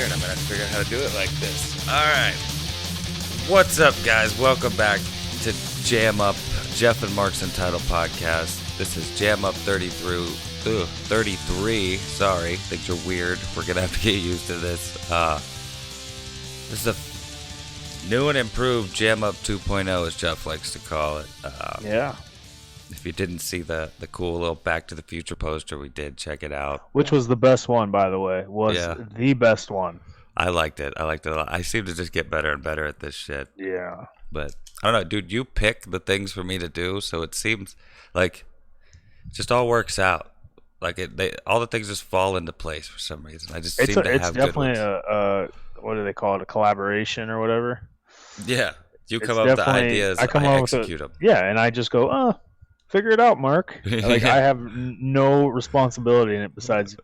weird. I'm gonna have to figure out how to do it like this. All right. What's up, guys? Welcome back to JAMUP, Jeff and Mark's Untitled Podcast. This is JAMUP 33. Sorry, things are weird. We're gonna have to get used to this. This is a new and improved JAMUP 2.0, as Jeff likes to call it. Yeah. If you didn't see the cool little Back to the Future poster we did, check it out. Which was the best one, by the way. The best one. I liked it. I liked it a lot. I seem to just get better and better at this shit. Yeah. But I don't know, dude. You pick the things for me to do, so it seems like it just all works out. Like all the things just fall into place for some reason. I just seem to have good ones. It's definitely what do they call it? A collaboration or whatever. Yeah. You come up with the ideas. I execute them. Yeah, and I just go, figure it out, Mark. Like I have no responsibility in it besides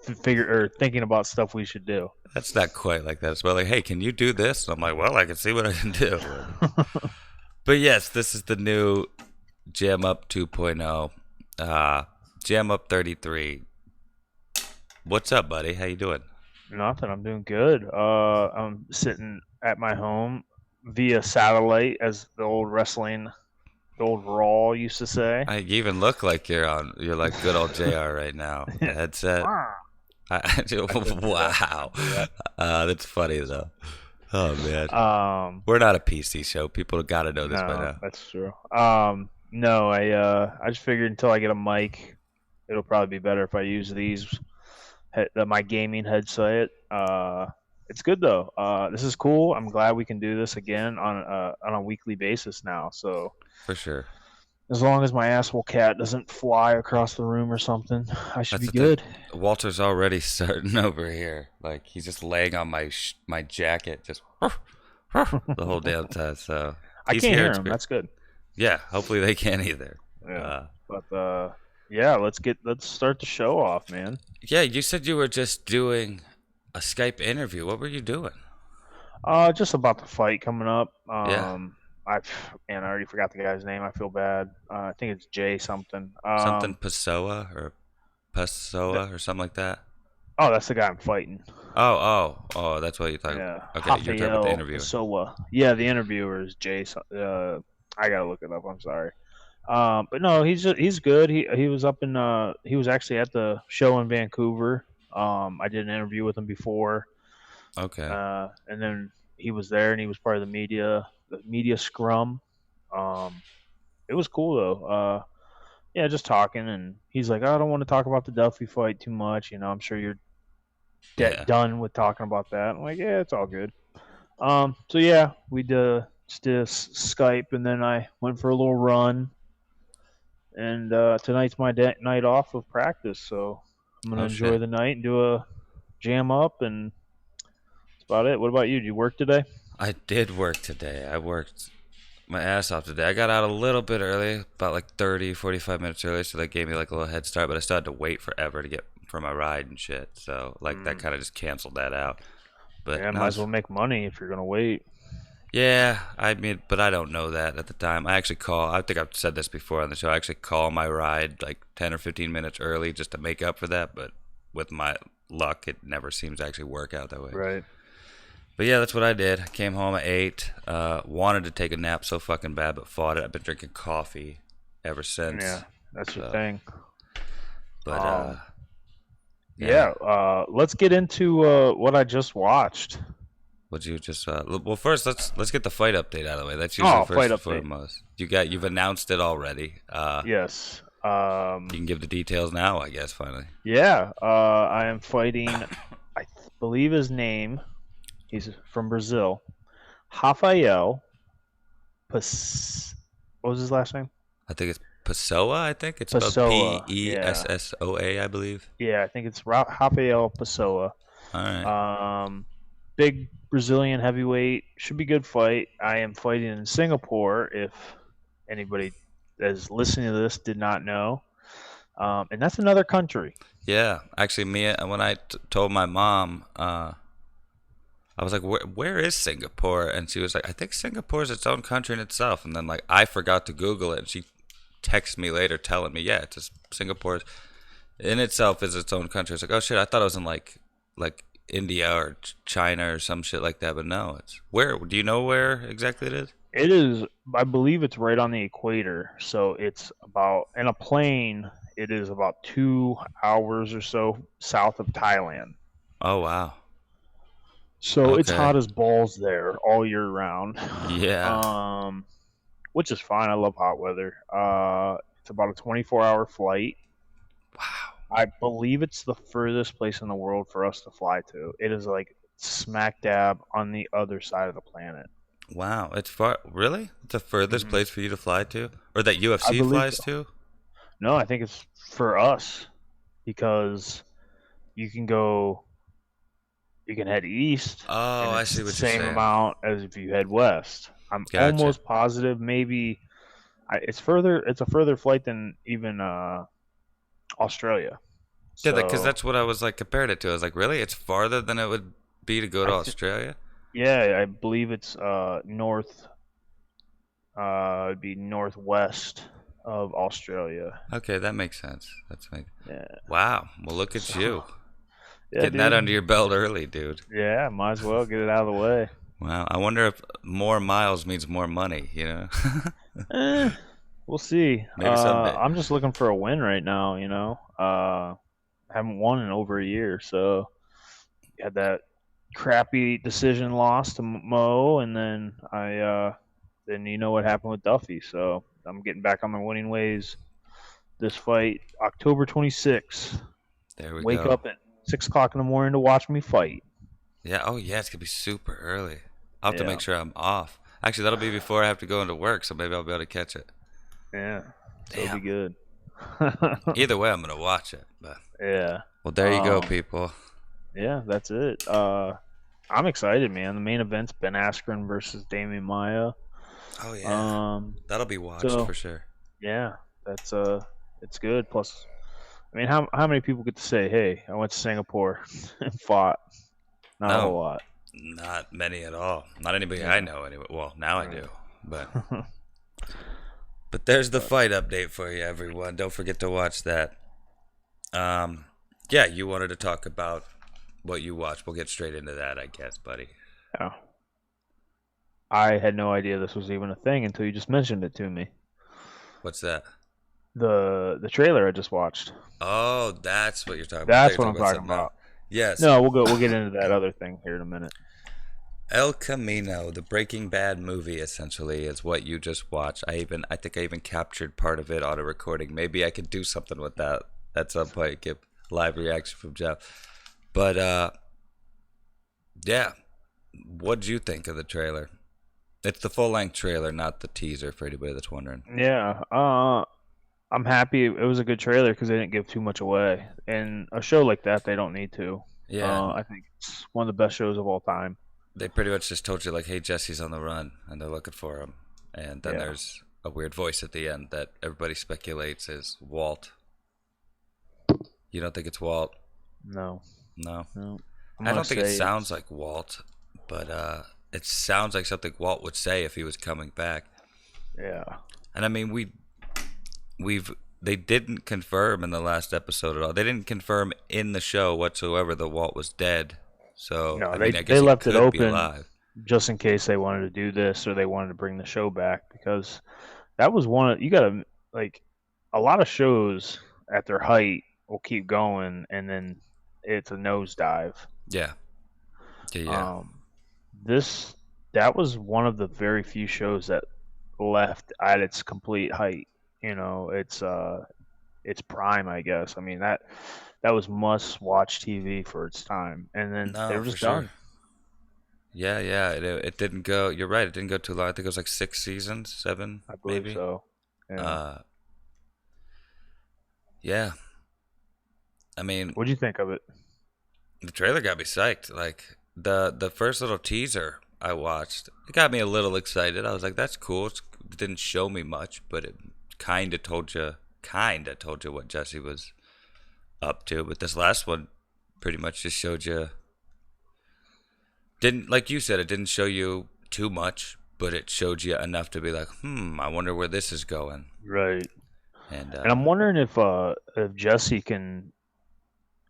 thinking about stuff we should do. That's not quite like that. It's about like, hey, can you do this? And I'm like, well, I can see what I can do. But yes, this is the new JAMUP 2.0. JAMUP 33. What's up, buddy? How you doing? Nothing. I'm doing good. I'm sitting at my home via satellite, as the old Raw used to say. You even look like you're like good old JR right now. The headset. Wow. That's funny though. Oh man. We're not a PC show. People got to know this by now. That's true. No, I just figured until I get a mic, it'll probably be better if I use my gaming headset. It's good though. This is cool. I'm glad we can do this again on a weekly basis now. So for sure. As long as my asshole cat doesn't fly across the room or something, I should be good. Walter's already starting over here. Like he's just laying on my jacket, just the whole damn time. So I can't hear him. That's good. Yeah, hopefully they can't either. Yeah. Yeah, let's start the show off, man. Yeah, you said you were just doing a Skype interview. What were you doing? Just about the fight coming up. Yeah. I already forgot the guy's name. I feel bad. I think it's Jay something. Something Pessoa or something like that. Oh, that's the guy I'm fighting. Oh, that's what you're talking about. Okay, you're talking about the interviewer. Pessoa. Yeah, the interviewer is Jay. I gotta look it up. I'm sorry. But no, he's good. He was up in he was actually at the show in Vancouver. I did an interview with him before. Okay. And then he was there, and he was part of the media scrum. It was cool though. Yeah, just talking, and he's like, I don't want to talk about the Duffy fight too much. I'm sure you're done with talking about that. I'm like, yeah, it's all good. So yeah, we did Skype, and then I went for a little run. And tonight's my night off of practice, so I'm gonna enjoy the night and do a jam up, and that's about it. What about you? Did you work today? I did work today. I worked my ass off today. I got out a little bit early, about like 30, 45 minutes early, so that gave me like a little head start, but I still had to wait forever to get for my ride and shit. So like that kind of just canceled that out. But yeah, might as well make money if you're gonna wait. Yeah, I mean, but I don't know that at the time. I think I've said this before on the show, I actually call my ride like 10 or 15 minutes early just to make up for that, but with my luck, it never seems to actually work out that way. Right. But yeah, that's what I did. I came home at 8, wanted to take a nap so fucking bad, but fought it. I've been drinking coffee ever since. Yeah, that's your thing. But, let's get into what I just watched. Would you just well, first let's get the fight update out of the way. That's usually first and foremost. You've announced it already. Yes. You can give the details now, I guess. Finally. Yeah. I am fighting. I believe his name. He's from Brazil. Rafael. What was his last name? I think it's Pessoa. I think it's Pessoa. Pessoa, I believe. Yeah, I think it's Rafael Pessoa. All right. Big Brazilian heavyweight. Should be a good fight. I am fighting in Singapore, if anybody that is listening to this did not know. And that's another country. Yeah. Actually, when I told my mom, I was like, where is Singapore? And she was like, I think Singapore is its own country in itself. And then like I forgot to Google it, and she texted me later telling me, yeah, it's just Singapore in itself is its own country. I was like, oh shit, I thought it was in like India or China or some shit like that, but no, it's where? Do you know where exactly it is? It is, I believe it's right on the equator. So it's about, in a plane, it is about 2 hours or so south of Thailand. Oh wow. So it's Okay. hot as balls there all year round. Yeah. Um, which is fine. I love hot weather. It's about a 24-hour flight. Wow. I believe it's the furthest place in the world for us to fly to. It is like smack dab on the other side of the planet. Wow. It's far. Really? It's the furthest Hmm place for you to fly to, or that I UFC believe flies so. to? No, I think it's for us because you can go, you can head east, Oh, and I it's see the what you're same saying. amount as if you head west. I'm Gotcha. almost positive, maybe it's further. It's a further flight than even Australia. Yeah, because So that's what I was like compared it to. I was like, really? It's farther than it would be to go to I think, Australia? yeah, I believe it's north. It'd be northwest of Australia. Okay, that makes sense. That's make. Yeah. Wow. Well, look at So you yeah, getting that dude. under your belt early, dude. Yeah, might as well get it out of the way. Wow. I wonder if more miles means more money. You know? Eh, we'll see. Maybe someday. I'm just looking for a win right now. Haven't won in over a year, so had that crappy decision loss to Mo, and then you know what happened with Duffy. So I'm getting back on my winning ways. This fight, October 26th. There we Wake go. up at 6 o'clock in the morning to watch me fight. Yeah. Oh, yeah. It's gonna be super early. I'll have to Yeah, make sure I'm off. Actually, that'll be before I have to go into work, so maybe I'll be able to catch it. yeah. So it'll be Damn. good. Either way, I'm gonna watch it. But Yeah. well, there you go, Um. people. Yeah, that's it. I'm excited, man. The main event's Ben Askren versus Damian Maya. Oh yeah, Um. that'll be watched So for sure. yeah, that's it's good. Plus, I mean, how many people get to say, "Hey, I went to Singapore and fought"? Not a No, whole lot. not many at all. Not anybody I Yeah. know anyway. Well, now I Right. do. But there's the fight update for you, everyone. Don't forget to watch that. Um, yeah, you wanted to talk about what you watched. We'll get straight into that, I guess, buddy. Yeah. I had no idea this was even a thing until you just mentioned it to me. What's that? The trailer I just watched. Oh, that's what you're talking about. I thought That's you were what talking I'm about talking something else. about. Yes, No, we'll get into that other thing here in a minute. El Camino, the Breaking Bad movie, essentially is what you just watched. I think I even captured part of it on a recording. Maybe I could do something with that at some point. Give live reaction from Jeff. But yeah, what'd you think of the trailer? It's the full length trailer, not the teaser. For anybody that's wondering. Yeah. I'm happy it was a good trailer because they didn't give too much away. And a show like that, they don't need to. Yeah, I think it's one of the best shows of all time. they pretty much just told you like, "Hey, Jesse's on the run," and they're looking for him. And then Yeah. there's a weird voice at the end that everybody speculates is Walt. You don't think it's Walt? No. No. No. I'm I gonna don't think it say sounds it's like Walt, but it sounds like something Walt would say if he was coming back. yeah. And I mean, we've they didn't confirm in the last episode at all. They didn't confirm in the show whatsoever that Walt was dead. So No, I they mean, I they guess he left it could be open alive. just in case they wanted to do this or they wanted to bring the show back because that was one of, you gotta, like, a lot of shows at their height will keep going and then it's a nosedive. Yeah, yeah. Um, this that was one of the very few shows that left at its complete height. It's prime, I guess. I mean that was must watch TV for its time, and then they No, were for just sure. done. Yeah, yeah. It didn't go. You're right. It didn't go too long. I think it was like 6 seasons, seven, I believe maybe. so. Yeah. Uh, yeah. I mean, What'd you think of it? the trailer got me psyched. Like the first little teaser I watched, it got me a little excited. I was like, "That's cool." It didn't show me much, but it kind of told you what Jesse was up to. But this last one pretty much just showed you. Didn't like you said, it didn't show you too much, but it showed you enough to be like, I wonder where this is going. Right. And And I'm wondering if Jesse can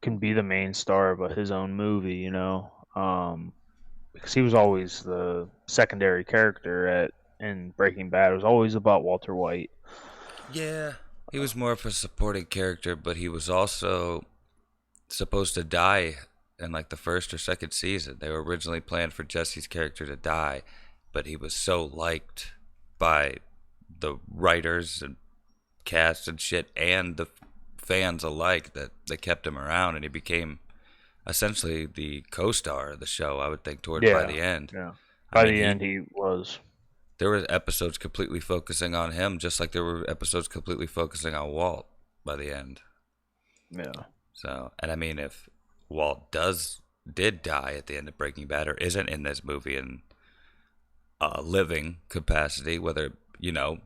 can be the main star of his own movie, because he was always the secondary character in Breaking Bad. It was always about Walter White. Yeah, he was more of a supporting character, but he was also supposed to die in like the first or second season. They were originally planned for Jesse's character to die, but he was so liked by the writers and cast and shit and the fans alike that they kept him around, and he became essentially the co-star of the show, I would think, by Yeah, the end. yeah. I By mean, the end, he was. there were episodes completely focusing on him, just like there were episodes completely focusing on Walt by the end. Yeah. So, and I mean, if Walt did die at the end of Breaking Bad or isn't in this movie in a living capacity, whether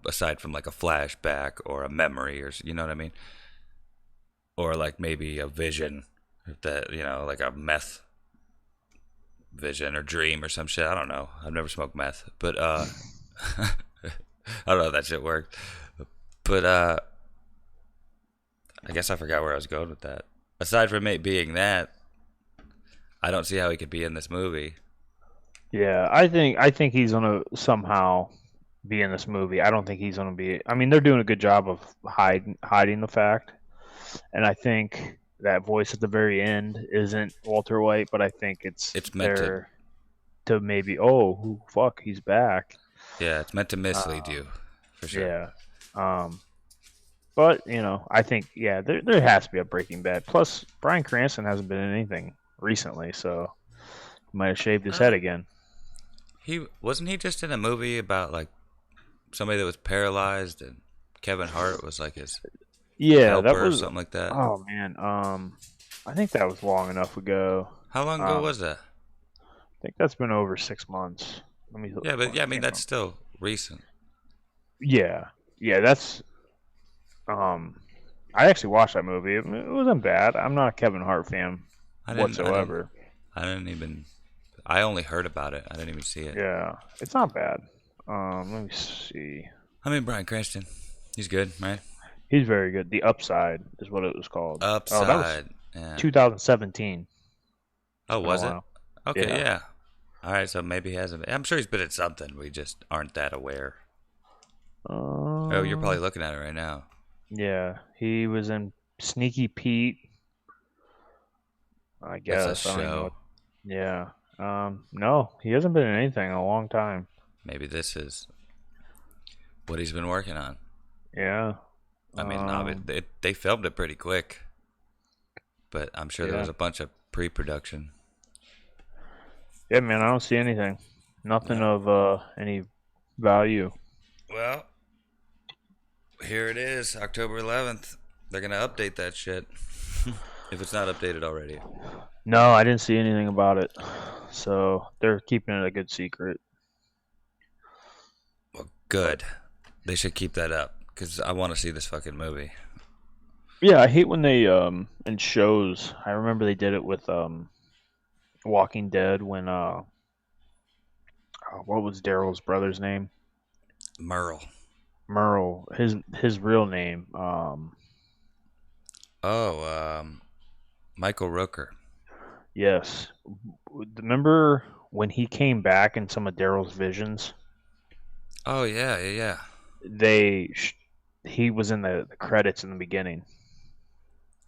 aside from like a flashback or a memory, or you know what I mean, or like maybe a vision that like a meth vision or dream or some shit. I don't know. I've never smoked meth, but I don't know if that shit worked. But I guess I forgot where I was going with that. Aside from it being that, I don't see how he could be in this movie. Yeah, I think he's gonna somehow be in this movie. I don't think he's gonna be. I mean, they're doing a good job of hiding the fact, and I think that voice at the very end isn't Walter White, but I think it's meant there to maybe fuck, he's back. Yeah, it's meant to mislead you, for sure. Yeah. But I think there has to be a Breaking Bad. Plus, Bryan Cranston hasn't been in anything recently, so he might have shaved his head again. He wasn't he just in a movie about like somebody that was paralyzed, and Kevin Hart was like his helper that was or something like that. Oh man, I think that was long enough ago. How long ago was that? I think that's been over 6 months. Let me look. Yeah, but I mean that's still recent. Yeah, that's. I actually watched that movie. It wasn't bad. I'm not a Kevin Hart fan whatsoever. I only heard about it. I didn't even see it. Yeah, it's not bad. Let me see. I mean, Bryan Cranston, he's good, right? He's very good. The Upside is what it was called. Upside. Oh, that was 2017. Oh, was it? Okay, Yeah. yeah. All right, so maybe he hasn't. I'm sure he's been at something. We just aren't that aware. Oh, you're probably looking at it right now. Yeah, he was in Sneaky Pete. I guess. That's a show. Yeah. No, he hasn't been in anything in a long time. Maybe this is what he's been working on. Yeah. I mean, they filmed it pretty quick, but I'm sure there was a bunch of pre-production. Yeah, man, I don't see anything. Nothing of any value. Well, here it is, October 11th. They're going to update that shit. If it's not updated already. No, I didn't see anything about it. So they're keeping it a good secret. Well, good. They should keep that up because I want to see this fucking movie. Yeah, I hate when they in shows. I remember they did it with Walking Dead when what was Daryl's brother's name? Merle. His real name. Michael Rooker. Yes. Remember when he came back in some of Daryl's visions? Oh yeah. He was in the credits in the beginning,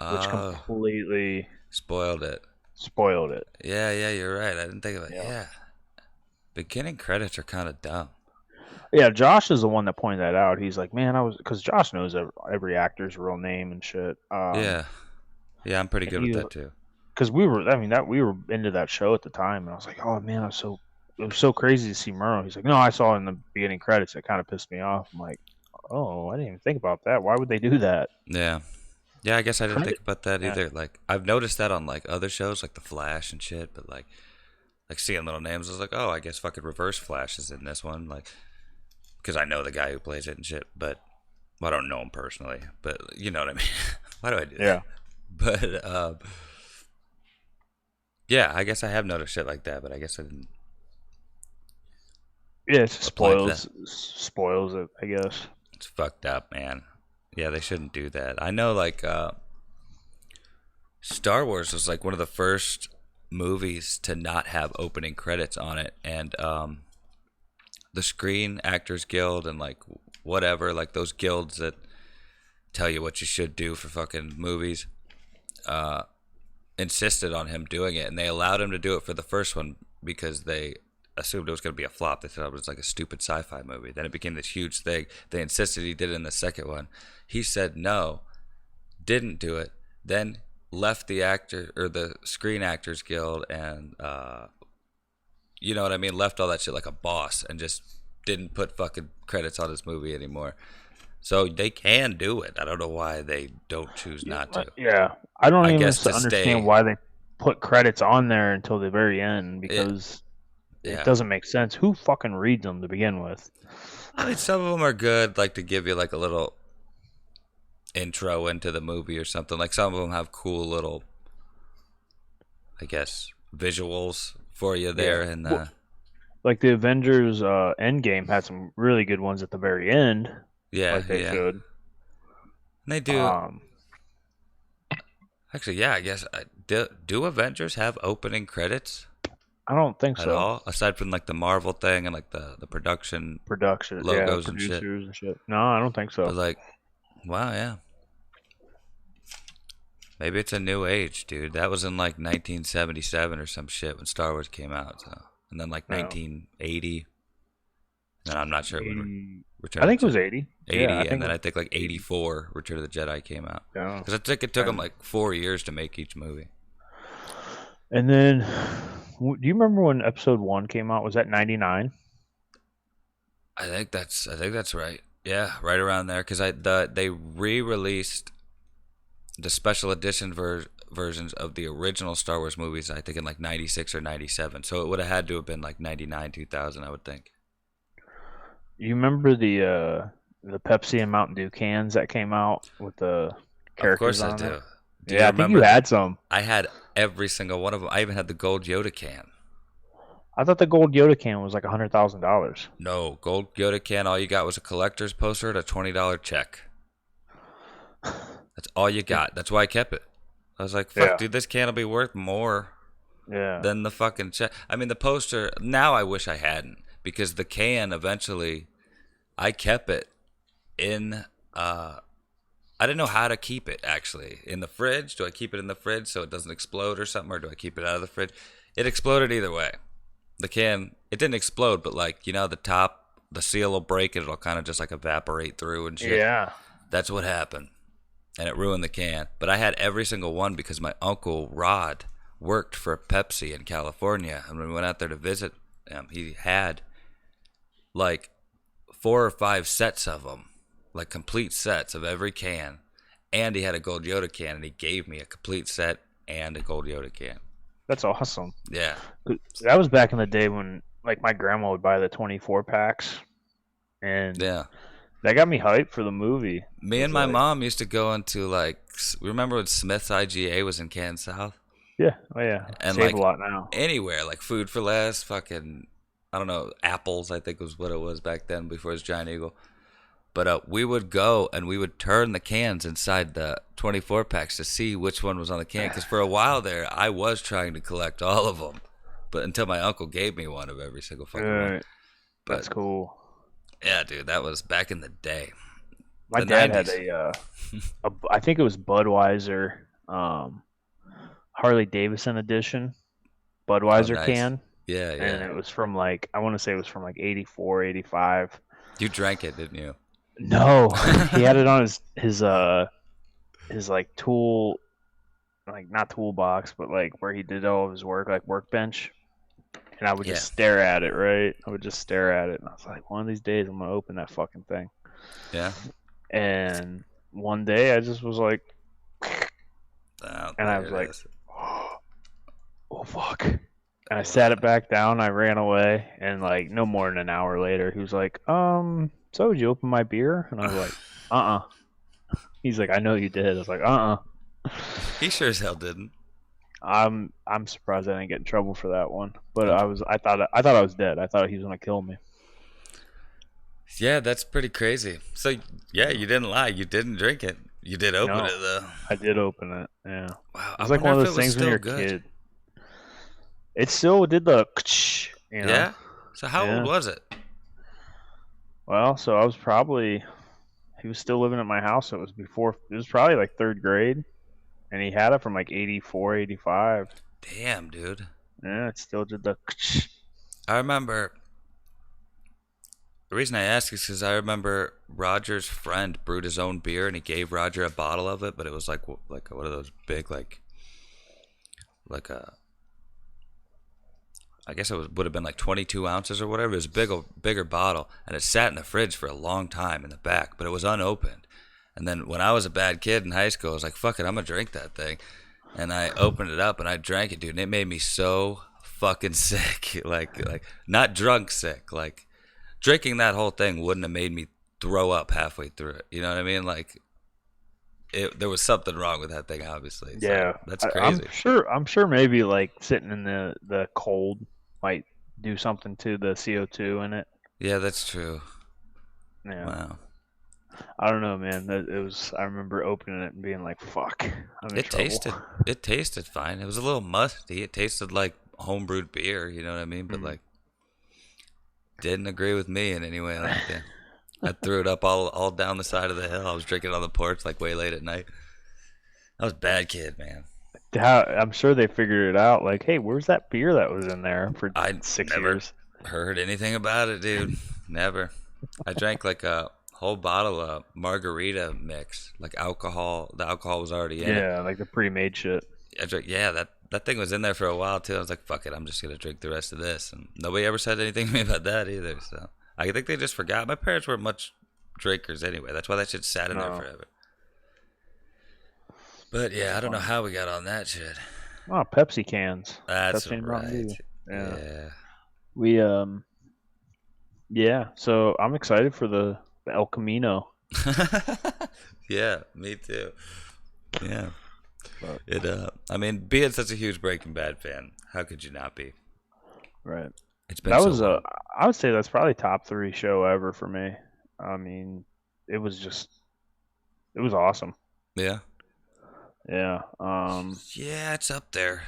which completely spoiled it. Yeah, You're right. I didn't think of it. Yeah. Beginning credits are kind of dumb. Yeah, Josh is the one that pointed that out. He's like, man, because Josh knows every actor's real name and shit. Yeah, I'm pretty good with that too. Because we were into that show at the time, and I was like, oh man, it was so crazy to see Merle. He's like, no, I saw it in the beginning credits. It kind of pissed me off. I'm like, oh, I didn't even think about that. Why would they do that? Yeah, I guess I didn't think about that either. Like, I've noticed that on like other shows, like The Flash and shit. But like seeing little names, I was like, oh, I guess fucking Reverse Flash is in this one, like, because I know the guy who plays it and shit. But I don't know him personally. But you know what I mean? Why do I do that? Yeah. But yeah, I guess I have noticed shit like that, but I guess I didn't. Yeah, it spoils it, I guess. It's fucked up, man. Yeah, they shouldn't do that. I know, like, Star Wars was like one of the first movies to not have opening credits on it, and the Screen Actors Guild and like whatever, like those guilds that tell you what you should do for fucking movies, insisted on him doing it, and they allowed him to do it for the first one because they assumed it was going to be a flop. They thought it was like a stupid sci-fi movie. Then it became this huge thing. They insisted he did it in the second one. He said no, didn't do it, then left the actor or the Screen Actors Guild and you know what I mean, left all that shit like a boss and just didn't put fucking credits on his movie anymore. So they can do it. I don't know why they don't choose not to. Yeah, I don't even guess to understand stay- why they put credits on there until the very end because Yeah. it doesn't make sense. Who fucking reads them to begin with? I mean, some of them are good, like to give you like a little intro into the movie or something. Like some of them have cool little, I guess, visuals for you there. Yeah. And Well, like the Avengers Endgame had some really good ones at the very end. yeah, Like they yeah. should. And they do. Actually, yeah, I guess. Do Avengers have opening credits I don't think at so. all? Aside from like the Marvel thing and like the production Production, logos and shit. producers and shit. No, I don't think so. I was like, wow, yeah. Maybe it's a new age, dude. That was in like 1977 or some shit when Star Wars came out. So. And then like No. 1980. And I'm not sure when Return I of think the it was 80. 80, Yeah, and then I think like 84 Return of the Jedi came out. Yeah. Because I think it took them like 4 years to make each movie. And then, do you remember when Episode 1 came out? Was that 99? I think that's right. Yeah, right around there. Because they re-released the special edition versions of the original Star Wars movies, I think in like 96 or 97. So it would have had to have been like 99, 2000, I would think. You remember the Pepsi and Mountain Dew cans that came out with the characters Of on course I them? do. Yeah, I think you had some. I had every single one of them. I even had the gold Yoda can. I thought the gold Yoda can was like $100,000. No, gold Yoda can, all you got was a collector's poster and a $20 check. That's all you got. That's why I kept it. I was like, fuck, Yeah. dude, this can will be worth more Yeah. than the fucking check. I mean, the poster, now I wish I hadn't. Because the can eventually, I kept it in, I didn't know how to keep it, actually. In the fridge? Do I keep it in the fridge so it doesn't explode or something? Or do I keep it out of the fridge? It exploded either way. The can, it didn't explode, but like, you know, the top, the seal will break and it'll kind of just like evaporate through and shit. Yeah. That's what happened. And it ruined the can. But I had every single one because my uncle, Rod, worked for Pepsi in California. And when we went out there to visit him, he had like 4 or 5 sets of them, like complete sets of every can. And he had a gold Yoda can, and he gave me a complete set and a gold Yoda can. That's awesome. Yeah. That was back in the day when like my grandma would buy the 24 packs. And Yeah. that got me hyped for the movie. Me and my mom used to go into like, remember when Smith's IGA was in Can South? Yeah. Oh, yeah. And Save like a lot now. anywhere, like Food for Less, fucking, I don't know, Apples, I think was what it was back then before it was Giant Eagle. But we would go and we would turn the cans inside the 24 packs to see which one was on the can. Because for a while there, I was trying to collect all of them. But until my uncle gave me one of every single fucking one. Right. That's cool. Yeah, dude, that was back in the day. My The dad 90s. had I think it was Budweiser, Harley Davidson edition Budweiser nice. can. Yeah, And yeah. it was from like, I want to say it was from like 84, 85. You drank it, didn't you? No, he had it on his like tool, like not toolbox, but like where he did all of his work, like workbench. And I would just stare at it, right? I would just stare at it, and I was like, one of these days I'm gonna open that fucking thing. Yeah. And one day I just was like, and I was like, is. oh fuck. And I sat it back down. I ran away, and like no more than an hour later, he was like, so did you open my beer? And I was like, He's like, I know you did. I was like, He sure as hell didn't. I'm surprised I didn't get in trouble for that one. But I thought I was dead. I thought he was gonna kill me. Yeah, that's pretty crazy. So, yeah, you didn't lie. You didn't drink it. You did open No, it though. I did open it. Yeah, Wow. I it's like wonder one of if it those was things when still you're a good. kid. It still did the, you know. Yeah. So how old Yeah. was it? Well, so I was probably he was still living at my house. So it was probably like third grade, and he had it from like 84, 85. Damn, dude. Yeah, it still did the. I remember. The reason I ask is because I remember Roger's friend brewed his own beer and he gave Roger a bottle of it, but it was like one of those big like a I guess would have been like 22 ounces or whatever. It was a bigger bottle, and it sat in the fridge for a long time in the back, but it was unopened. And then when I was a bad kid in high school, I was like, "Fuck it, I'm gonna drink that thing." And I opened it up and I drank it, dude, and it made me so fucking sick. Like not drunk sick. Like drinking that whole thing wouldn't have made me throw up halfway through it. You know what I mean? Like there was something wrong with that thing, obviously. So Yeah, that's I'm crazy. sure. I'm sure maybe like sitting in the cold might do something to the CO2 in it. Yeah, that's true. Yeah, Wow. I don't know, man. It was. I remember opening it and being like, "Fuck, I'm in It trouble." tasted it tasted fine. It was a little musty. It tasted like homebrewed beer, you know what I mean? But Mm. like didn't agree with me in any way. Like I threw it up all down the side of the hill. I was drinking on the porch like way late at night. I was a bad kid, man. I'm sure they figured it out. Like, hey, where's that beer that was in there for I 6 years? never heard anything about it, dude. Never. I drank like a whole bottle of margarita mix, like alcohol. The alcohol was already in it. Yeah, like the pre-made shit. I drank, yeah, that thing was in there for a while too. I was like, fuck it, I'm just gonna drink the rest of this, and nobody ever said anything to me about that either. So I think they just forgot. My parents weren't much drinkers anyway. That's why that shit sat in there No, forever. But yeah, that's I don't know funny. how we got on that shit. Oh, Pepsi cans. That's Pepsi and Mountain right. Dew. Yeah, Yeah. we yeah. So I'm excited for the El Camino. Yeah, me too. Yeah. But, I mean, being such a huge Breaking Bad fan, how could you not be? right. It's been That so was long. I would say that's probably top three show ever for me. I mean, it was just it was awesome. Yeah. Yeah. Yeah, it's up there.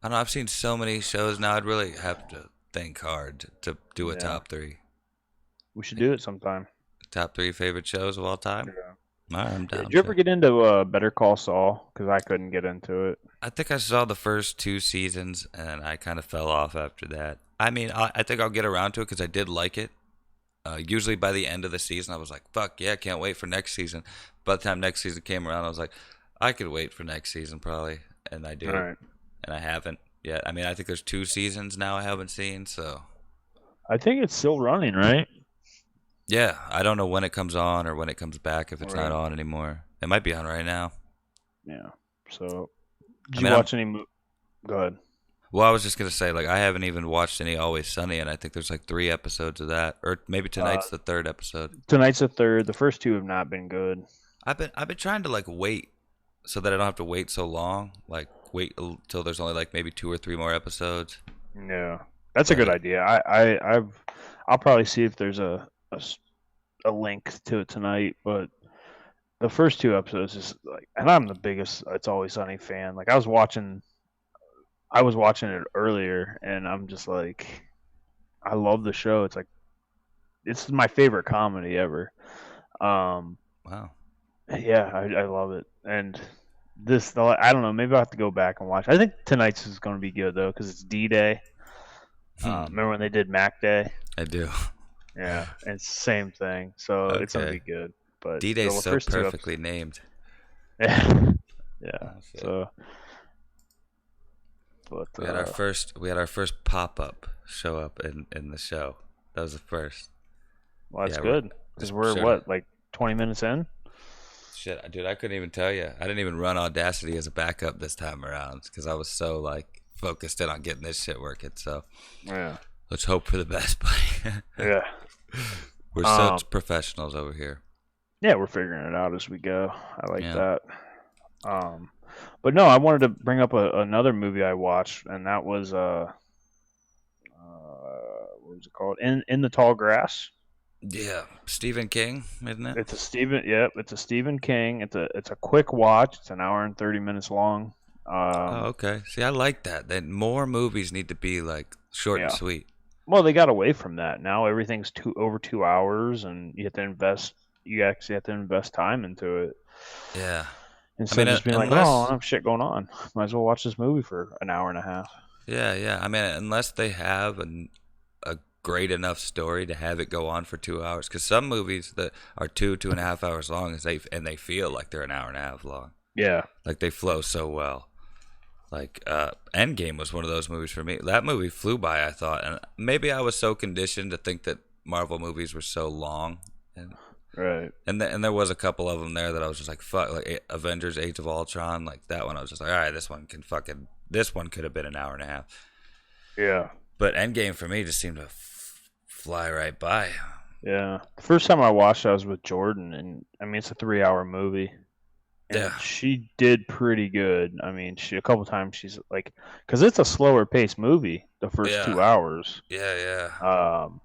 I don't know. I've seen so many shows now. I'd really have to think hard to do a Yeah. top three. We should do it sometime. Top three favorite shows of all time. Yeah. All right, I'm Yeah, down did you for ever it. get into Better Call Saul? Because I couldn't get into it. I think I saw the first two seasons and I kind of fell off after that. I mean, I think I'll get around to it because I did like it. Usually by the end of the season, I was like, fuck yeah, can't wait for next season. By the time next season came around, I was like, I could wait for next season probably. And I All do. right. And I haven't yet. I mean, I think there's two seasons now I haven't seen. So I think it's still running, right? yeah, I don't know when it comes on or when it comes back if All it's not right. on anymore. It might be on right now. Yeah. So, I did you mean, I'm watch any? Go ahead. well. I was just gonna say, like, I haven't even watched any Always Sunny, and I think there's like 3 episodes of that, or maybe Uh, tonight's the third episode. Tonight's the third. The first two have not been good. I've been trying to like wait so that I don't have to wait so long. Like, wait till there's only like maybe 2 or 3 more episodes. Yeah, that's a good But idea. I'll probably see if there's a link to it tonight. But the first two episodes is like, and I'm the biggest It's Always Sunny fan. Like I was watching it earlier, and I'm just like, I love the show. It's like it's my favorite comedy ever. Um, wow. yeah, I love it. And I don't know. Maybe I'll have to go back and watch. I think tonight's is going to be good though, because it's D-Day. Hmm. Remember when they did Mac Day? I do. Yeah, and it's the same thing. So it's gonna be Okay. good. But D the Day's so first two perfectly episodes, named. yeah, yeah. Oh, shit. So, but We had our first pop up show up in the show. That was the first. well, that's Yeah, good because just we're showed up. what, like 20 minutes in. Shit, dude, I couldn't even tell you. I didn't even run Audacity as a backup this time around because I was so like focused in on getting this shit working. So Yeah, let's hope for the best, buddy. yeah, We're um, such professionals over here. yeah. We're figuring it out as we go. I like Yeah. that. Um, but no, I wanted to bring up another movie I watched, and that was what was it called? In the Tall Grass. Yeah, Stephen King, isn't it? It's a Stephen. Yep, it's a Stephen King. It's a quick watch. It's an hour and 30 minutes long. Oh, okay. See, I like that. That more movies need to be like short and Yeah. sweet. Well, they got away from that. Now everything's over 2 hours, and you have to invest. You actually have to invest time into it Yeah. I instead mean, of just being like, "Oh, I unless have shit going on. Might as well watch this movie for an hour and a half." yeah, yeah. I mean, unless they have a great enough story to have it go on for 2 hours. Because some movies that are 2.5 hours long, and they feel like they're an hour and a half long. Yeah. Like they flow so well. Like Endgame was one of those movies for me. That movie flew by, I thought, and maybe I was so conditioned to think that Marvel movies were so long, and Right. and there was a couple of them there that I was just like, fuck, like Avengers: Age of Ultron, like that one. I was just like, all right, this one could have been an hour and a half. Yeah. But Endgame for me just seemed to fly right by. Yeah. The first time I watched it, I was with Jordan, and I mean, it's a 3 hour movie, Yeah, and she did pretty good. I mean, she a couple times she's like, because it's a slower paced movie, the first yeah, 2 hours. yeah, yeah. Um,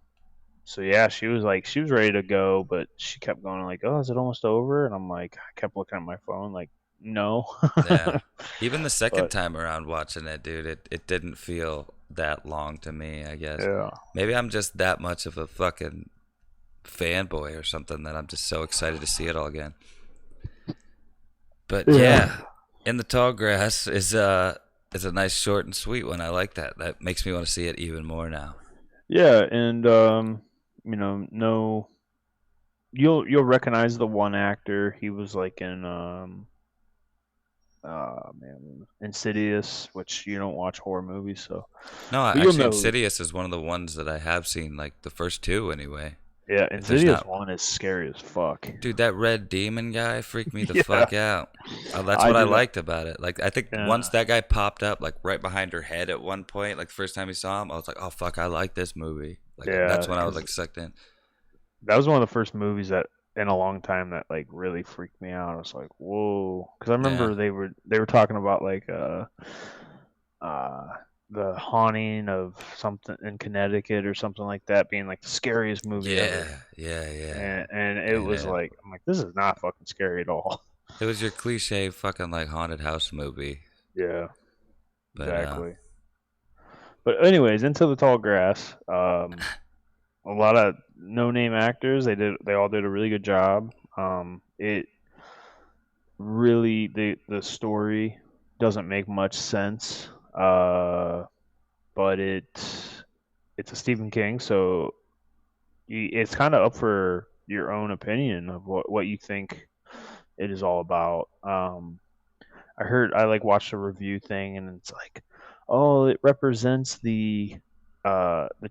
so yeah, she was ready to go, but she kept going like, "Oh, is it almost over?" And I'm like, I kept looking at my phone like, "No." Yeah. Even the second But time around watching it, dude, it didn't feel that long to me, I guess. yeah, Maybe I'm just that much of a fucking fanboy or something that I'm just so excited to see it all again. But yeah, yeah, In the Tall Grass is a nice short and sweet one. I like that. That makes me want to see it even more now. yeah, and no, you'll recognize the one actor. He was like in man, Insidious, which you don't watch horror movies, so No, but you'll actually know. Insidious is one of the ones that I have seen, like the first two anyway. Yeah, If there's Insidious not, one is scary as fuck. dude, that red demon guy freaked me the Yeah, fuck out. That's I what I did. liked about it. Like I think once Yeah, that guy popped up, like right behind her head at one point, like the first time you saw him, I was like, oh fuck, I like this movie. Like yeah, that's when I was because like sucked in. that was one of the first movies that in a long time that like really freaked me out. I was like, whoa, because I Yeah, remember they were talking about like uh the haunting of something in Connecticut or something like that being like the scariest movie yeah, ever. yeah, yeah. And it And was like I'm like this is not fucking scary at all. it was your cliche fucking like haunted house movie, Yeah, but exactly. But anyways, Into the Tall Grass. A lot of no name actors. They all did a really good job. It really the story doesn't make much sense. But it's a Stephen King, so it's kind of up for your own opinion of what you think it is all about. I like watched a review thing, and it's like, oh, it represents the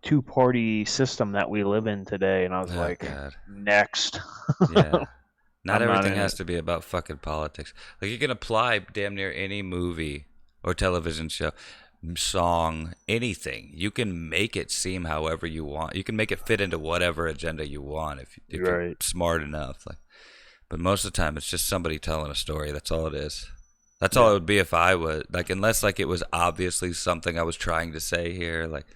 two party system that we live in today, and I was oh like, god, next, yeah. Not I'm not everything in has it. to be about fucking politics. Like you can apply damn near any movie or television show, song, anything. You can make it seem however you want. You can make it fit into whatever agenda you want if you're Right. smart enough. Like, but most of the time, it's just somebody telling a story. That's all it is. That's all it Yeah. would be if I was like, unless like it was obviously something I was trying to say here. Like,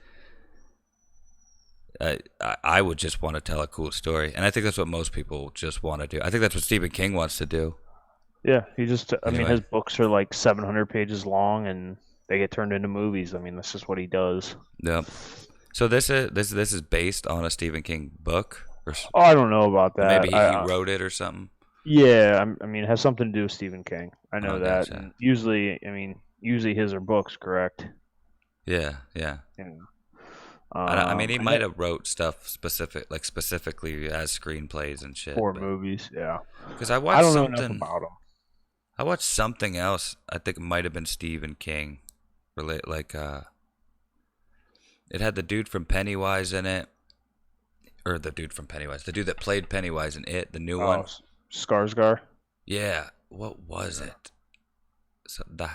I would just want to tell a cool story, and I think that's what most people just want to do. I think that's what Stephen King wants to do. Yeah. He just, I mean, Anyway, his books are like 700 pages long, and they get turned into movies. I mean, that's just what he does. yeah. So this is based on a Stephen King book, Oh, I don't know about or that. maybe he wrote it or something. Yeah, I mean, it has something to do with Stephen King. I Oh, know that, gotcha. and usually, I mean, usually his are books, correct? Yeah, yeah. Yeah. I mean, he I might know have wrote stuff specifically as screenplays and shit, for but movies. Yeah, because I don't know enough about him. I watched something else. I think it might have been Stephen King, relate like it had the dude from Pennywise in it, or the dude from Pennywise, the dude that played Pennywise in it, the new Oh, one. Skarsgård. Yeah, what was Yeah. it? So the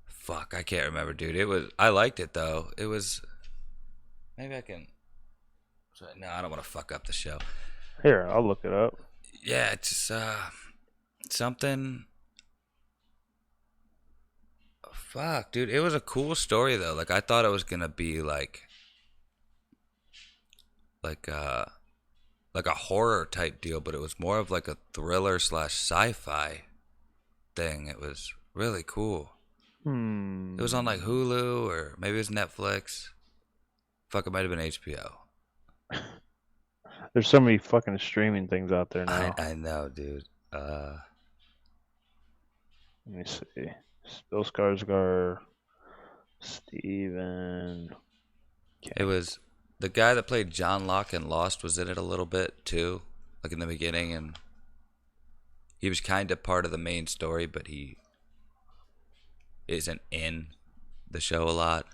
fuck, I can't remember, dude. It was I liked it though. It was maybe I can. No, I don't want to fuck up the show. Here, I'll look it up. Yeah, it's just something. Fuck, dude. It was a cool story though. Like I thought it was gonna be like like like a horror type deal, but it was more of like a thriller slash sci-fi thing. It was really cool. It was on like Hmm. Hulu or maybe it was Netflix. Fuck, it might have been HBO. There's so many fucking streaming things out there I now. I know, dude. Let me see. Bill Skarsgård, Steven It King. was the guy that played John Locke in Lost was in it a little bit too, like in the beginning, and he was kind of part of the main story, but he isn't in the show a lot.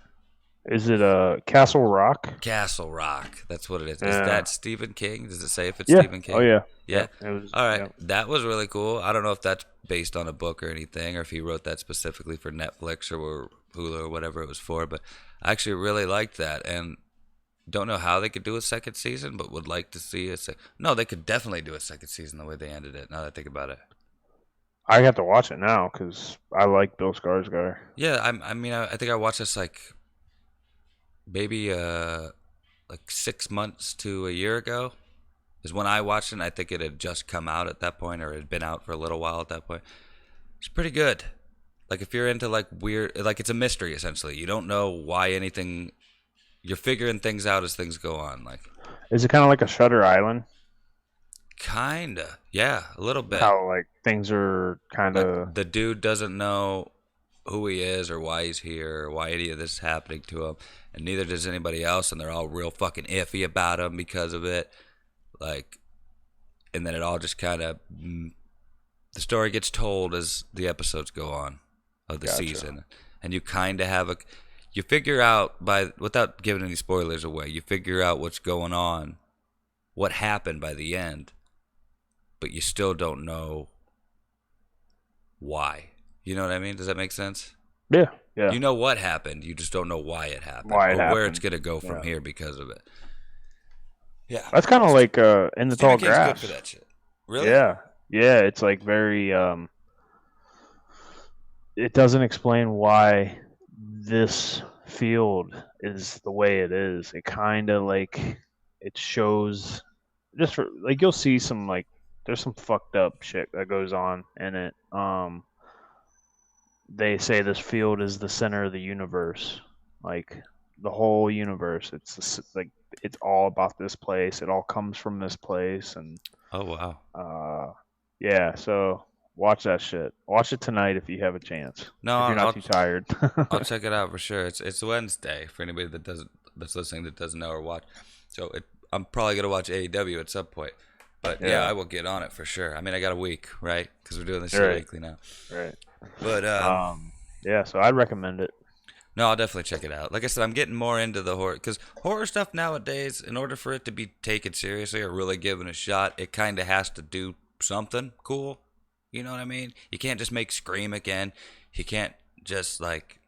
Is it Castle Rock? Castle Rock, that's what it is. Is Yeah. that Stephen King? Does it say if it's Yeah. Stephen Oh King? yeah. Yeah. Yep. It was. All right, Yep. that was really cool. I don't know if that's based on a book or anything, or if he wrote that specifically for Netflix or Hulu or whatever it was for. But I actually really liked that, and don't know how they could do a second season, but would like to see a no. They could definitely do a second season the way they ended it. Now that I think about it. I have to watch it now because I like Bill Skarsgård. Yeah, I mean, I think I watched this like maybe like 6 months to a year ago is when I watched it. And I think it had just come out at that point, or it had been out for a little while at that point. It's pretty good. Like if you're into like weird, like it's a mystery essentially. You don't know why anything. You're figuring things out as things go on. Like Is it kind of like a Shutter Island? kinda, yeah, a little bit. How like things are kind Like of. the dude doesn't know who he is or why he's here or why any of this is happening to him, and neither does anybody else, and they're all real fucking iffy about him because of it. Like, and then it all just kind of the story gets told as the episodes go on of the Gotcha. season, and you kind of have a you figure out by without giving any spoilers away, you figure out what's going on, what happened by the end, but you still don't know why. You know what I mean? Does that make sense? Yeah. Yeah. You know what happened, you just don't know why it happened Why it or where it's happened? going to go from Yeah. here because of it. Yeah. That's kind of like In the Tall Stephen King's good for Grass. that shit. Really? Yeah. Yeah. It's like very. It doesn't explain why this field is the way it is. It kind of like it shows just for like you'll see some like there's some fucked up shit that goes on in it. They say this field is the center of the universe, like the whole universe. Like it's all about this place. It all comes from this place, and Oh, wow. yeah. So watch that shit. Watch it tonight if you have a chance. No, If you're not too tired. I'll check it out for sure. It's Wednesday for anybody that's listening that doesn't know or watch. So I'm probably gonna watch AEW at some point. But yeah, Yeah. I will get on it for sure. I mean, I got a week, right? Because we're doing this shit Right. weekly now. Right. But Yeah. So I'd recommend it. no, I'll definitely check it out. Like I said, I'm getting more into the horror because horror stuff nowadays, in order for it to be taken seriously or really given a shot, it kind of has to do something cool. You know what I mean? You can't just make Scream again. You can't just like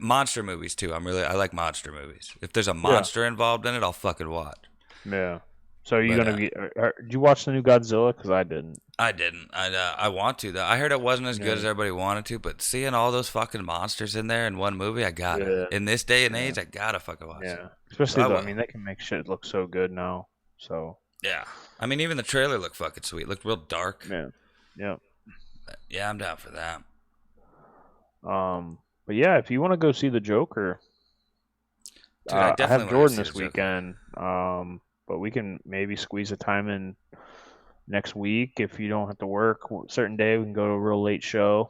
monster movies too. I like monster movies. If there's a Yeah. monster involved in it, I'll fucking watch. Yeah. So are you But gonna be? Did you watch the new Godzilla? Because I didn't. I didn't. I want to though. I heard it wasn't as good Yeah. as everybody wanted to, but seeing all those fucking monsters in there in one movie, I gotta. Yeah. In this day and Yeah. age, I gotta fucking watch it. Yeah. So Especially I though, I will. mean, they can make shit look so good now. So Yeah. I mean, even the trailer looked fucking sweet. It looked real dark. yeah. Yeah. Yeah, I'm down for that. But yeah, if you want to go see the Joker, Dude, I I have definitely want to Jordan see this the Joker. weekend. But we can maybe squeeze a time in next week if you don't have to work a certain day. We can go to a real late show.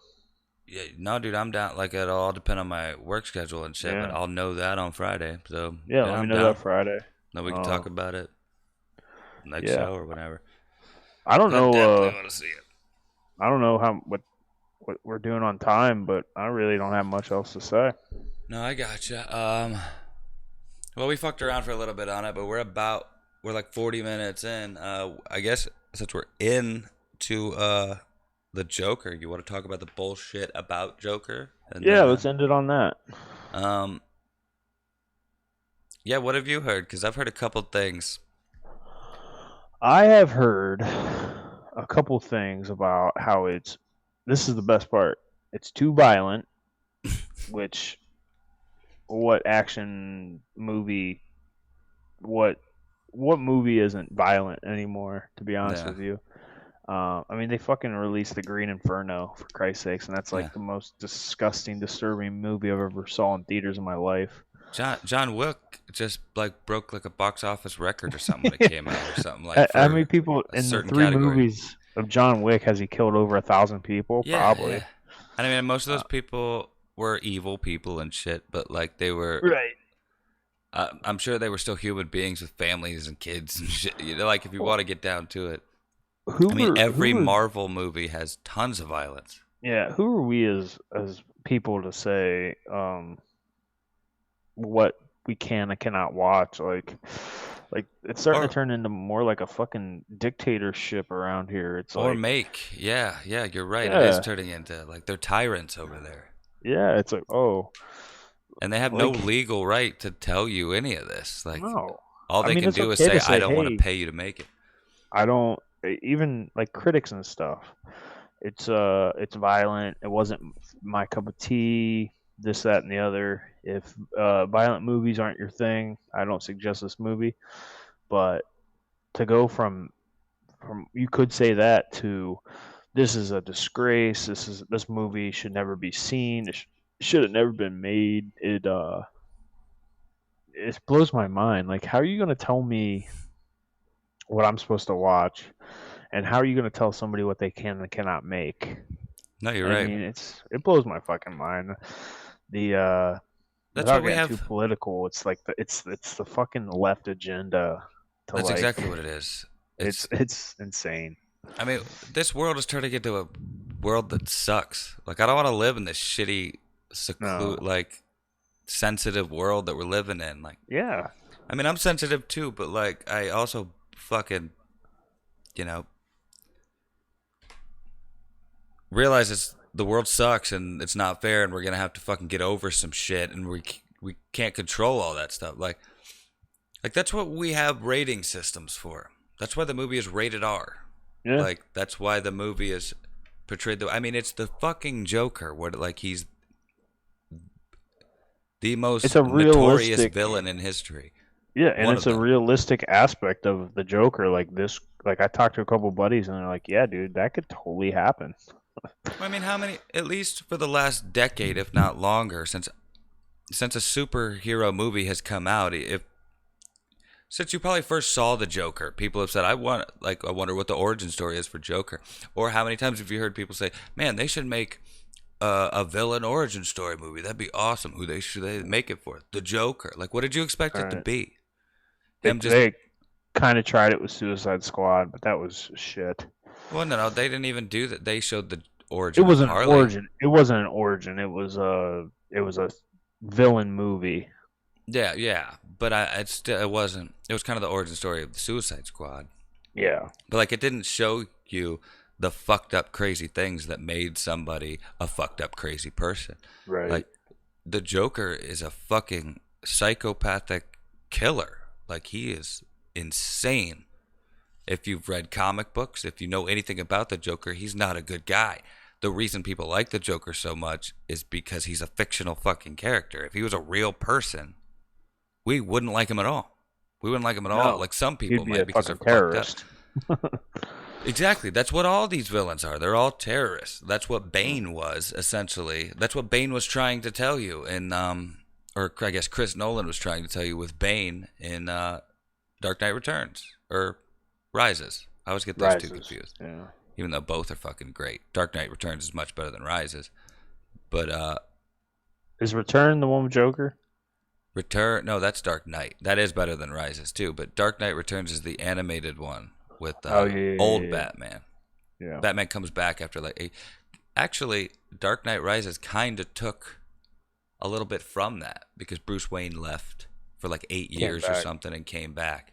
Yeah, no, dude, I'm down. Like, it'll all depend on my work schedule and shit, but Yeah. I'll know that on Friday. So, Yeah. yeah, Let me I'm know that down. Friday. Then we can talk Um. about it next Yeah. show or whatever. I don't I know. definitely want to see it. I don't know how what we're doing on time, but I really don't have much else to say. No, I gotcha. Well, we fucked around for a little bit on it, but we're like 40 minutes in. I guess since we're into the Joker, you want to talk about the bullshit about Joker, and Yeah, then let's end it on that. um, yeah. What have you heard? Because I've heard a couple things. I have heard a couple things about how it's. This is the best part. It's too violent, which what action movie? What what movie isn't violent anymore? To be honest Yeah, with you, I mean, they fucking released the Green Inferno for Christ's sakes, and that's yeah. like the most disgusting, disturbing movie I've ever saw in theaters in my life. John Wick just like broke like a box office record or something when it came out or something like How many for people a in the certain three category. movies of John Wick has he killed over 1,000 people? Yeah, Probably. yeah. And I mean, most of Uh, those people were evil people and shit, but like they were. right. I'm sure they were still human beings with families and kids and shit. You know, like if you Well, want to get down to it. who I mean, were who every were Marvel movie has tons of violence. yeah, who are we as people to say what we can and cannot watch? Like it's starting to Or turn into more like a fucking dictatorship around here. It's or like make. Yeah, yeah, you're right. It is yeah, turning into like they're tyrants over there. yeah, it's like oh, And they have no like legal right to tell you any of this. Like no. all I they mean, can it's do is okay say to I say, don't want to hey, pay you to make it. I don't even like critics and stuff. It's violent. It wasn't my cup of tea. This, that, and the other. If violent movies aren't your thing, I don't suggest this movie. But to go from you could say that to this is a disgrace. This movie should never be seen. Should have never been made. It blows my mind. Like, how are you gonna tell me what I'm supposed to watch, and how are you gonna tell somebody what they can and cannot make? No, you're I right. mean, it blows my fucking mind. The That's without what we getting too have. political, it's like it's the fucking left agenda to That's like exactly what it is. it's insane. I mean, this world is turning into a world that sucks. Like, I don't want to live in this shitty, No, like, sensitive world that we're living in. Like, yeah, I mean, I'm sensitive too, but like, I also fucking, you know, realize the world sucks and it's not fair, and we're gonna have to fucking get over some shit, and we can't control all that stuff. Like that's what we have rating systems for. That's why the movie is rated R. yeah. Like that's why the movie is portrayed the. I mean, it's the fucking Joker. What like he's the It's most a notorious realistic, villain in history. yeah, and One it's of a them. realistic aspect of the Joker. Like this, like I talked to a couple buddies, and they're like, "Yeah, dude, that could totally happen." I mean, how many? At least for the last decade, if not longer, since a superhero movie has come out, if since you probably first saw the Joker, people have said, I wonder what the origin story is for Joker." Or how many times have you heard people say, "Man, they should make a villain origin story movie. That'd be awesome. Who they should they make it for? The Joker." Like, what did you expect All it to right, be? they Him just they kind of tried it with Suicide Squad, but that was shit. well, no, they didn't even do that. They showed the It origin of wasn't an Harley. origin. It wasn't an origin. It was a villain movie. Yeah, yeah, but it wasn't. It was kind of the origin story of the Suicide Squad. Yeah. But like, it didn't show you the fucked up crazy things that made somebody a fucked up crazy person. Right. Like the Joker is a fucking psychopathic killer. Like he is insane. If you've read comic books, if you know anything about the Joker, he's not a good guy. The reason people like the Joker so much is because he's a fictional fucking character. If he was a real person, we wouldn't like him at all. We wouldn't like him at all. No, Like some he'd people be might a because they're fucking fucked up. terrorist. Exactly. That's what all these villains are. They're all terrorists. That's what Bane was, essentially. That's what Bane was trying to tell you in or I guess Chris Nolan was trying to tell you with Bane in Dark Knight Returns or Rises. I always get those two Rises. confused. Yeah. Even though both are fucking great. Dark Knight Returns is much better than Rises. But Is Return the one with Joker? Return no, that's Dark Knight. That is better than Rises too, but Dark Knight Returns is the animated one with Oh yeah, yeah, old yeah, Batman. yeah. Batman comes back after actually Dark Knight Rises kind of took a little bit from that because Bruce Wayne left for like 8 Came years or back. something and came back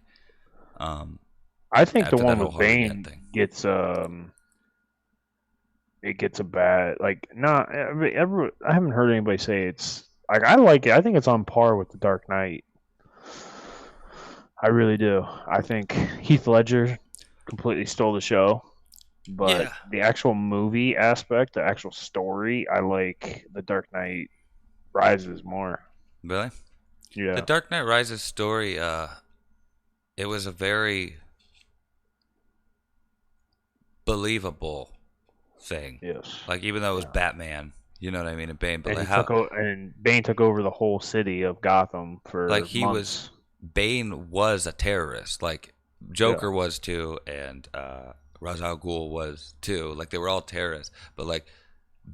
I think the after that one whole with Harley Dent Bane thing. gets it gets a bad like not ever. I haven't heard anybody say it's like I like it. I think it's on par with the Dark Knight. I really do. I think Heath Ledger completely stole the show, but Yeah, the actual movie aspect, the actual story, I like the Dark Knight Rises more. really. The Yeah. Dark Knight Rises story it was a very believable thing. Yes. Like even though it was Yeah. Batman, you know what I mean, and Bane, but And like how and Bane took over the whole city of Gotham like for he was months. Bane was a terrorist, like Yeah. Joker was too, and Ra's al Ghul was too. Like they were all terrorists, but like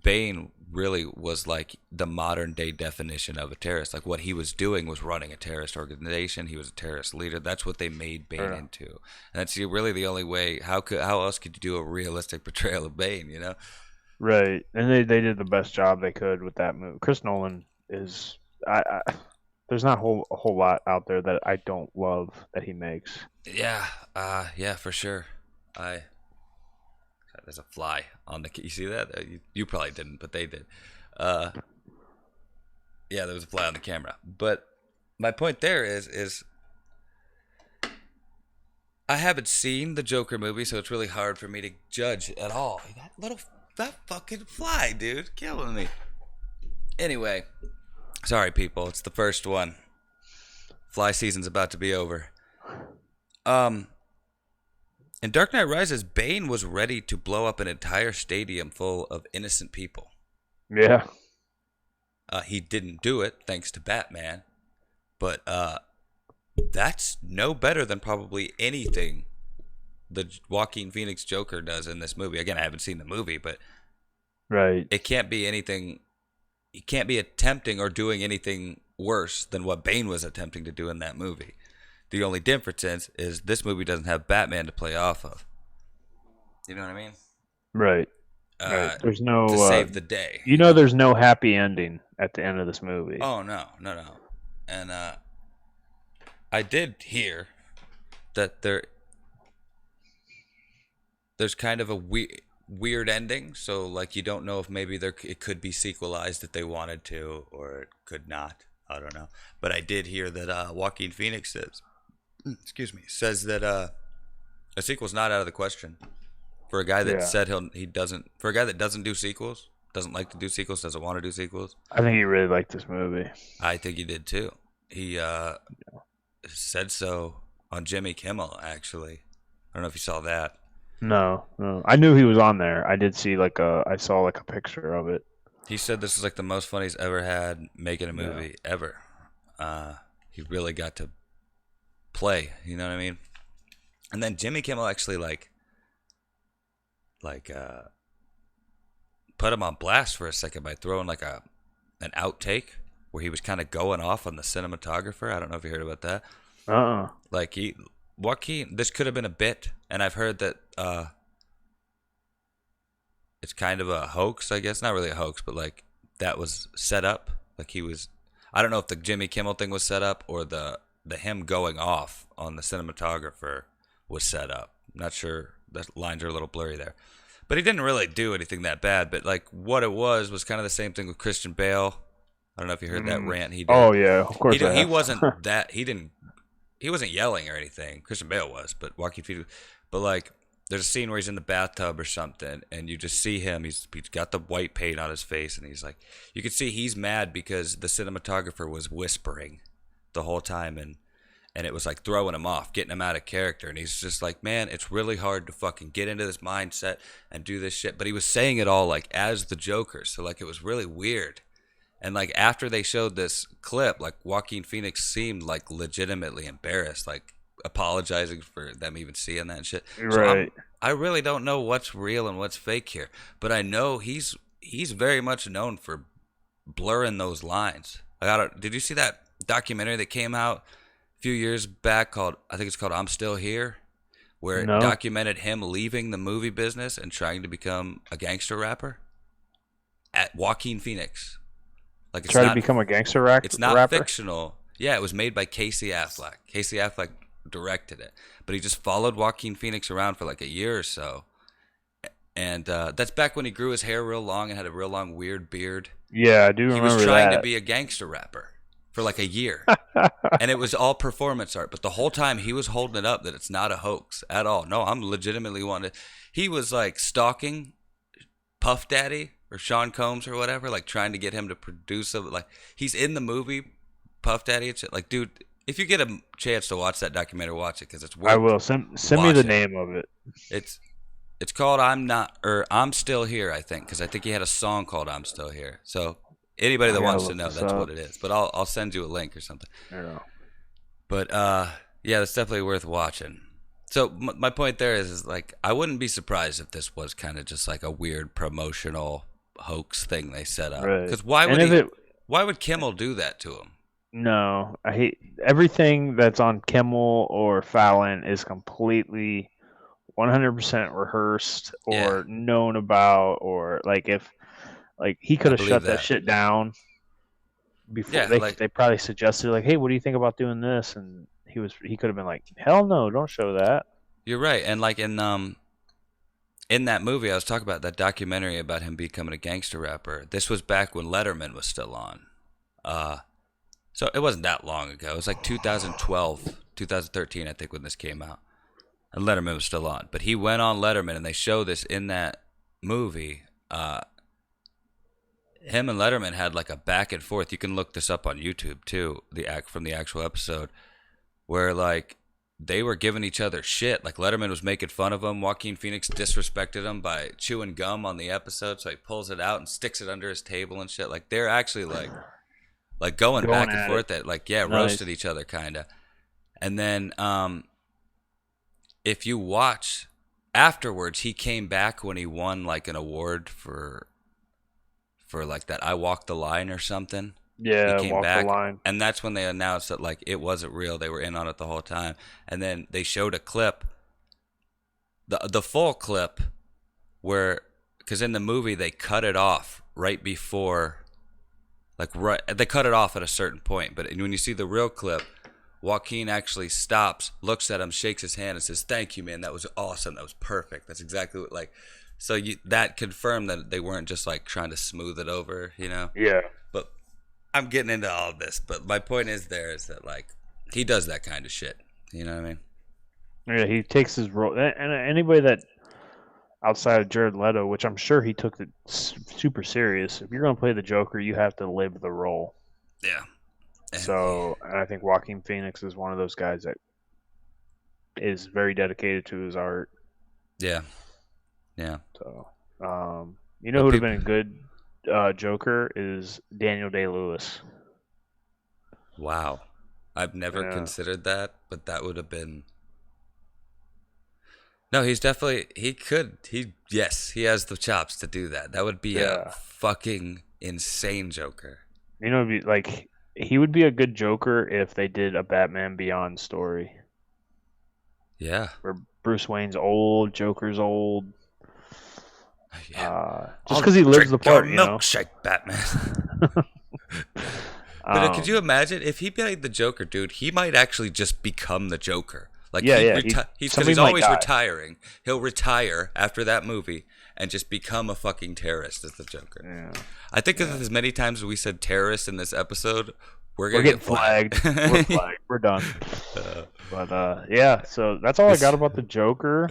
Bane really was like the modern day definition of a terrorist. Like what he was doing was running a terrorist organization. He was a terrorist leader. That's what they made Bane Yeah. into, and that's really the only way. How else could you do a realistic portrayal of Bane? You know? Right. And they did the best job they could with that movie. Chris Nolan is I there's not a whole lot out there that I don't love that he makes. Yeah, yeah, for sure. I There's a fly on the. You see that? You probably didn't, but they did. Uh, yeah, there was a fly on the camera. But my point there is I haven't seen the Joker movie, so it's really hard for me to judge at all. That fucking fly, dude, killing me. Anyway, sorry people, it's the first one. Fly season's about to be over. Um, in Dark Knight Rises, Bane was ready to blow up an entire stadium full of innocent people. Yeah. He didn't do it thanks to Batman, but that's no better than probably anything the Joaquin Phoenix Joker does in this movie. Again, I haven't seen the movie, but Right. it can't be anything. He can't be attempting or doing anything worse than what Bane was attempting to do in that movie. The only difference is this movie doesn't have Batman to play off of. You know what I mean? Right. Right. There's no to save the day. there's no happy ending at the end of this movie. Oh no. And I did hear that there's kind of a weird ending, so like you don't know if maybe it could be sequelized if they wanted to, or it could not. I don't know, but I did hear that Joaquin Phoenix says that a sequel's not out of the question for a guy that said he doesn't, for a guy that doesn't do sequels, doesn't like to do sequels, doesn't want to do sequels. I think he really liked this movie. I think he did too. He said so on Jimmy Kimmel, actually. I don't know if you saw that. No. I knew he was on there. I did see I saw like a picture of it. He said this is like the most fun he's ever had making a movie ever. He really got to play, you know what I mean? And then Jimmy Kimmel actually like put him on blast for a second by throwing like an outtake where he was kind of going off on the cinematographer. I don't know if you heard about that. Like Joaquin, this could have been a bit, and I've heard that it's kind of a hoax, I guess. Not really a hoax, but like that was set up. Like he was, I don't know if the Jimmy Kimmel thing was set up or the him going off on the cinematographer was set up. I'm not sure. The lines are a little blurry there. But he didn't really do anything that bad. But like what it was kind of the same thing with Christian Bale. I don't know if you heard that rant he did. Oh yeah, of course. He wasn't that. He wasn't yelling or anything. Christian Bale was, but Joaquin Phoenix. But like, there's a scene where he's in the bathtub or something, and you just see him. He's got the white paint on his face, and he's like, you can see he's mad because the cinematographer was whispering the whole time, and it was like throwing him off, getting him out of character. And he's just like, man, it's really hard to fucking get into this mindset and do this shit. But he was saying it all like as the Joker, so like it was really weird. And like after they showed this clip, like Joaquin Phoenix seemed like legitimately embarrassed, like apologizing for them even seeing that and shit. Right. So I really don't know what's real and what's fake here, but I know he's very much known for blurring those lines. Did you see that documentary that came out a few years back called, I think it's called I'm Still Here, where it documented him leaving the movie business and trying to become a gangster rapper? At Joaquin Phoenix. Like it's to become a gangster rapper? It's not fictional. Yeah, it was made by Casey Affleck. Casey Affleck directed it, but he just followed Joaquin Phoenix around for like a year or so. And that's back when he grew his hair real long and had a real long weird beard. Yeah, I do remember that. He was trying to be a gangster rapper for like a year. And it was all performance art, but the whole time he was holding it up that it's not a hoax at all. No, I'm legitimately wanting to. He was like stalking Puff Daddy or Sean Combs or whatever, like trying to get him to produce it. Like he's in the movie Puff Daddy and shit. Like, dude, if you get a chance to watch that documentary, watch it because it's worth. I will send me the name of it. It's called I'm Still Here, I think, because I think he had a song called I'm Still Here. So anybody that wants to know, that's what it is. But I'll send you a link or something. Yeah. But yeah, that's definitely worth watching. So my point there is like I wouldn't be surprised if this was kind of just like a weird promotional hoax thing they set up. Because why would Kimmel do that to him? No, I hate everything that's on Kimmel or Fallon is completely 100% rehearsed or known about, or like if like he could have shut that shit down before they probably suggested like, hey, what do you think about doing this? And he could have been like, hell no, don't show that. You're right. And like in that movie I was talking about, that documentary about him becoming a gangster rapper, this was back when Letterman was still on. So it wasn't that long ago. It was like 2012, 2013, I think, when this came out. And Letterman was still on. But he went on Letterman, and they show this in that movie. Him and Letterman had like a back and forth. You can look this up on YouTube, too, from the actual episode, where like they were giving each other shit. Like Letterman was making fun of him. Joaquin Phoenix disrespected him by chewing gum on the episode. So he pulls it out and sticks it under his table and shit. Like they're actually like going back and forth at like, yeah, roasted each other kind of. And then if you watch afterwards, he came back when he won like an award for like that I Walked the Line or something. Yeah, he came Walk back, the Line. and that's when they announced that like it wasn't real. They were in on it the whole time. And then they showed a clip, the full clip, where because in the movie they cut it off right before. They cut it off at a certain point, but when you see the real clip, Joaquin actually stops, looks at him, shakes his hand, and says, "Thank you, man. That was awesome. That was perfect. That's exactly what like." So that confirmed that they weren't just like trying to smooth it over, you know? Yeah. But I'm getting into all of this. But my point is that like he does that kind of shit. You know what I mean? Yeah, he takes his role, and anybody that. Outside of Jared Leto, which I'm sure he took it super serious. If you're going to play the Joker, you have to live the role. Yeah. So I think Joaquin Phoenix is one of those guys that is very dedicated to his art. Yeah. Yeah. So, you know who would have been a good Joker is Daniel Day-Lewis. Wow. I've never considered that, but that would have been... No, he has the chops to do that. That would be a fucking insane Joker. You know, it'd be like he would be a good Joker if they did a Batman Beyond story. Yeah. Where Bruce Wayne's old, Joker's old. Yeah. Just because he lives the part, you know. Milkshake, Batman. But could you imagine if he played the Joker, dude? He might actually just become the Joker. Like he's always retiring. He'll retire after that movie and just become a fucking terrorist as the Joker. Yeah. I think as many times as we said terrorist in this episode, we're gonna get flagged. We're flagged. We're done. But yeah, so that's all I got about the Joker.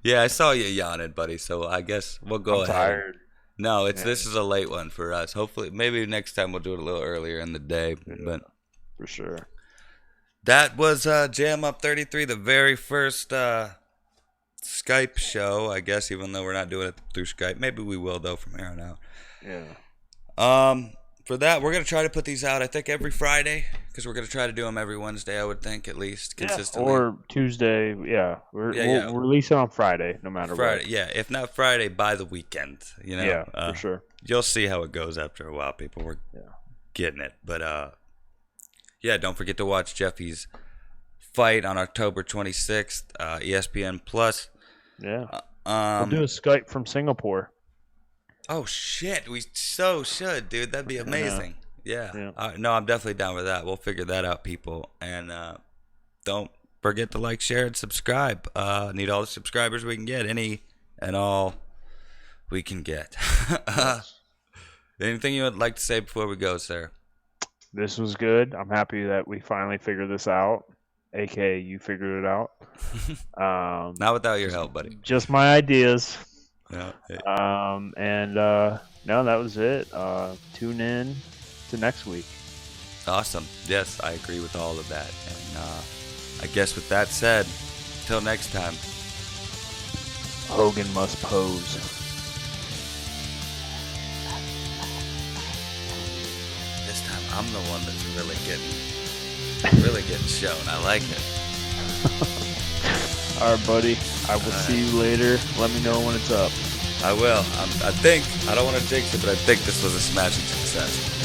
Yeah, I saw you yawning, buddy. So I guess we'll go ahead. Tired. No, this is a late one for us. Hopefully, maybe next time we'll do it a little earlier in the day. But for sure. That was JAMUP 33, the very first Skype show, I guess, even though we're not doing it through Skype. Maybe we will, though, from here on out. Yeah. For that, we're going to try to put these out, I think, every Friday, because we're going to try to do them every Wednesday, I would think, at least, consistently. Or Tuesday, We'll release it on Friday, no matter Friday, what. Yeah, if not Friday, by the weekend, you know? Yeah, for sure. You'll see how it goes after a while, people. We're getting it. But, yeah, don't forget to watch Jeffy's fight on October 26th, ESPN Plus. Yeah. We'll do a Skype from Singapore. Oh, shit. We so should, dude. That'd be amazing. Yeah. No, I'm definitely down with that. We'll figure that out, people. And don't forget to like, share, and subscribe. Need all the subscribers we can get. Any and all we can get. Anything you would like to say before we go, sir? This was good. I'm happy that we finally figured this out. AKA, you figured it out. Not without your help, buddy. Just my ideas. No. No, that was it. Tune in to next week. Awesome. Yes, I agree with all of that. And I guess with that said, till next time. Hogan must pose. This time I'm the one that's really getting shown. I like it. All right, buddy. I will see you later. Let me know when it's up. I will. I think, I don't want to jinx it, but I think this was a smashing success.